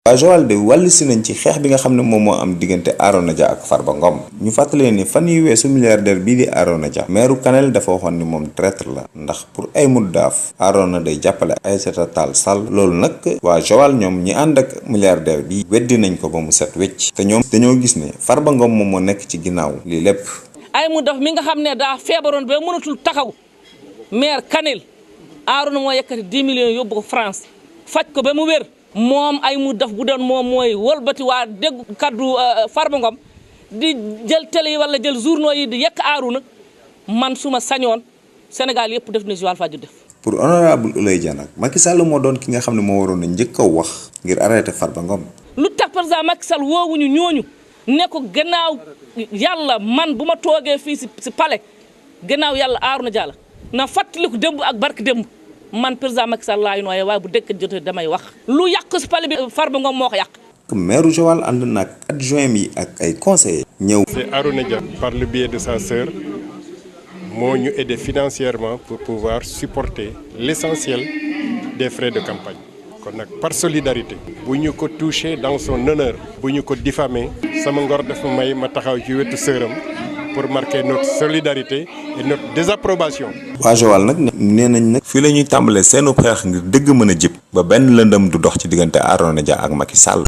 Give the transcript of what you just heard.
waa Joal de wàllu si nañ ci xeex bi nga xam ne moom moo am diggante Arona Dia ak Farba Ngom ñu fàttali ni fan yu weesu milliardaire bii di Arona Dia meeru Kanel dafa waxoon ni moom traître la ndax pour ay muddaaf Arona day jàppale Aïssata Tall Sall loolu nag waa Joal ñoom ñi ànd ak milliardaire bi weddi nañ ko ba mu set wecc te ñoom dañoo gis ne Farba Ngom moom moo nekk ci ginnaaw lii lépp. ay muddaaf mi nga xam ne daa feebaroon ba mënatul taxaw maire Kanel Arona moo yëkkati 10 millions yóbbu ko France faj ko ba mu wér. moom ay mu def bu doon moom mooy wëlbati waa dégg kaddu Farba Ngom di jël télé yi wala jël journaux yi di yekk Arona man suma sañoon Sénégal yëpp def na Joal Fadiouth def. pour honorable Ouleye Dia nag Macky Sall moo doon ki nga xam ne moo waroon a njëkk a wax ngir arrêté Farba Ngom. lu tax président Macky Sall woowuñu ñooñu ne ko gannaaw yàlla man bu ma toogee fii si palais gannaaw yàlla Arona Dia la na fàttaliku démb ak barke démb. man président Macky Sall laay nooyee waaye bu dëkk jotee damay wax lu yàq si pale bi Farba Ngom moo ko yàq. maire Joal ànd nag adjoint yi ak ay conseillers ñëw. C'est Arona Dia par le biais de sa sœur moo ñu aidé financièrement pour pouvoir supporter l'essentiel des frais de campagne kon nag par solidarité. bu ñu ko touché dans son honneur. bu ñu ko diffamé sama ngor dafa may ma taxaw ci wetu sœuram pour marquer notre solidarité et notre désapprobation. waa Joal nag nee nañ nag fii la ñuy tàmbalee seenu xeex ngir dëgg mën a jib ba benn lëndëm du dox ci diggante Arona Dia ak Macky Sall.